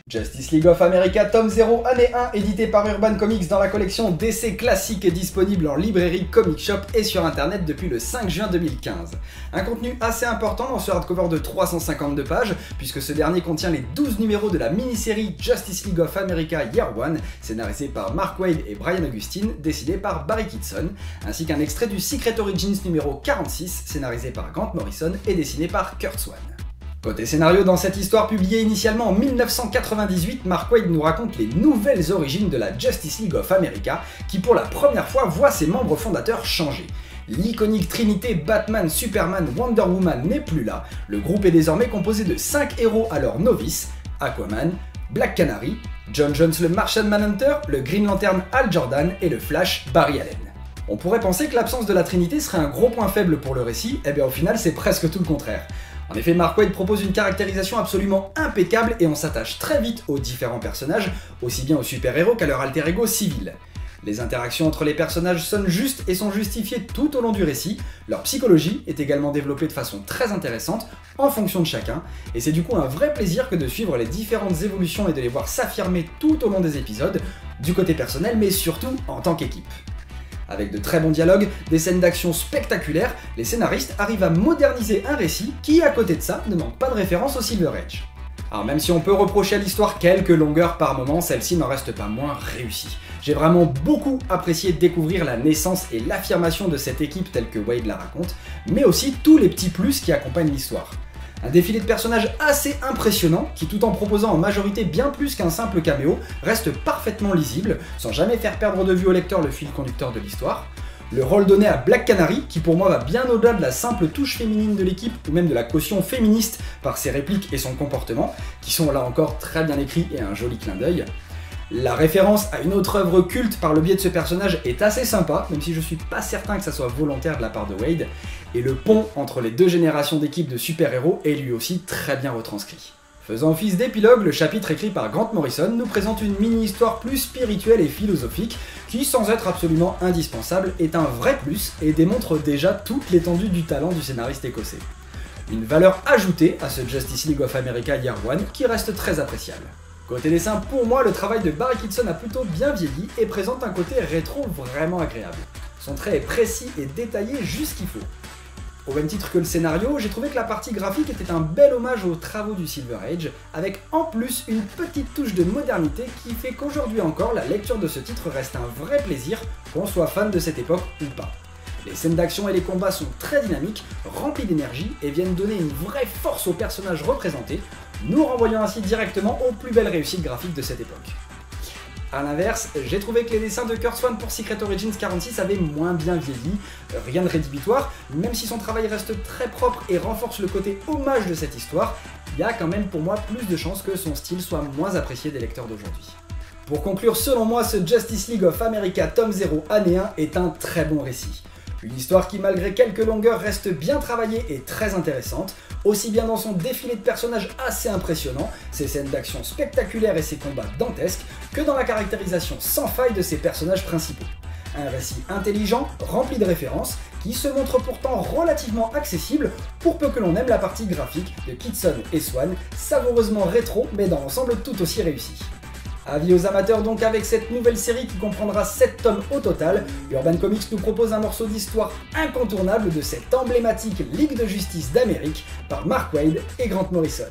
Justice League of America tome 0 année 1 édité par Urban Comics dans la collection DC Classique et disponible en librairie Comic Shop et sur internet depuis le 5 juin 2015. Un contenu assez important dans ce hardcover de 352 pages puisque ce dernier contient les 12 numéros de la mini-série Justice League of America Year One, scénarisé par Mark Waid et Brian Augustine, dessiné par Barry Kitson, ainsi qu'un extrait du Secret Origins numéro 46, scénarisé par Grant Morrison et dessiné par Curt Swan. Côté scénario, dans cette histoire publiée initialement en 1998, Mark Waid nous raconte les nouvelles origines de la Justice League of America, qui pour la première fois voit ses membres fondateurs changer. L'iconique trinité Batman, Superman, Wonder Woman n'est plus là, le groupe est désormais composé de 5 héros à leur novice, Aquaman, Black Canary, John Jones le Martian Manhunter, le Green Lantern Hal Jordan et le Flash Barry Allen. On pourrait penser que l'absence de la trinité serait un gros point faible pour le récit, et bien au final c'est presque tout le contraire. En effet, Mark Waid propose une caractérisation absolument impeccable et on s'attache très vite aux différents personnages, aussi bien aux super-héros qu'à leur alter ego civil. Les interactions entre les personnages sonnent justes et sont justifiées tout au long du récit, leur psychologie est également développée de façon très intéressante en fonction de chacun, et c'est du coup un vrai plaisir que de suivre les différentes évolutions et de les voir s'affirmer tout au long des épisodes, du côté personnel mais surtout en tant qu'équipe. Avec de très bons dialogues, des scènes d'action spectaculaires, les scénaristes arrivent à moderniser un récit qui, à côté de ça, ne manque pas de référence au Silver Age. Alors même si on peut reprocher à l'histoire quelques longueurs par moment, celle-ci n'en reste pas moins réussie. J'ai vraiment beaucoup apprécié découvrir la naissance et l'affirmation de cette équipe telle que Waid la raconte, mais aussi tous les petits plus qui accompagnent l'histoire. Un défilé de personnages assez impressionnant qui, tout en proposant en majorité bien plus qu'un simple caméo, reste parfaitement lisible, sans jamais faire perdre de vue au lecteur le fil conducteur de l'histoire. Le rôle donné à Black Canary, qui pour moi va bien au-delà de la simple touche féminine de l'équipe, ou même de la caution féministe par ses répliques et son comportement, qui sont là encore très bien écrits et un joli clin d'œil. La référence à une autre œuvre culte par le biais de ce personnage est assez sympa, même si je suis pas certain que ça soit volontaire de la part de Waid, et le pont entre les deux générations d'équipes de super-héros est lui aussi très bien retranscrit. Faisant office d'épilogue, le chapitre écrit par Grant Morrison nous présente une mini-histoire plus spirituelle et philosophique, qui, sans être absolument indispensable, est un vrai plus et démontre déjà toute l'étendue du talent du scénariste écossais. Une valeur ajoutée à ce Justice League of America Year One qui reste très appréciable. Côté dessin, pour moi, le travail de Barry Kitson a plutôt bien vieilli et présente un côté rétro vraiment agréable. Son trait est précis et détaillé juste ce qu'il faut. Au même titre que le scénario, j'ai trouvé que la partie graphique était un bel hommage aux travaux du Silver Age, avec en plus une petite touche de modernité qui fait qu'aujourd'hui encore, la lecture de ce titre reste un vrai plaisir, qu'on soit fan de cette époque ou pas. Les scènes d'action et les combats sont très dynamiques, remplis d'énergie et viennent donner une vraie force aux personnages représentés, nous renvoyant ainsi directement aux plus belles réussites graphiques de cette époque. A l'inverse, j'ai trouvé que les dessins de Curt Swan pour Secret Origins 46 avaient moins bien vieilli, rien de rédhibitoire, même si son travail reste très propre et renforce le côté hommage de cette histoire, il y a quand même pour moi plus de chances que son style soit moins apprécié des lecteurs d'aujourd'hui. Pour conclure, selon moi, ce Justice League of America tome 0 année 1 est un très bon récit. Une histoire qui, malgré quelques longueurs, reste bien travaillée et très intéressante, aussi bien dans son défilé de personnages assez impressionnant, ses scènes d'action spectaculaires et ses combats dantesques, que dans la caractérisation sans faille de ses personnages principaux. Un récit intelligent, rempli de références, qui se montre pourtant relativement accessible, pour peu que l'on aime la partie graphique de Kitson et Swan, savoureusement rétro, mais dans l'ensemble tout aussi réussi. Avis aux amateurs donc avec cette nouvelle série qui comprendra 7 tomes au total, Urban Comics nous propose un morceau d'histoire incontournable de cette emblématique Ligue de Justice d'Amérique par Mark Waid et Grant Morrison.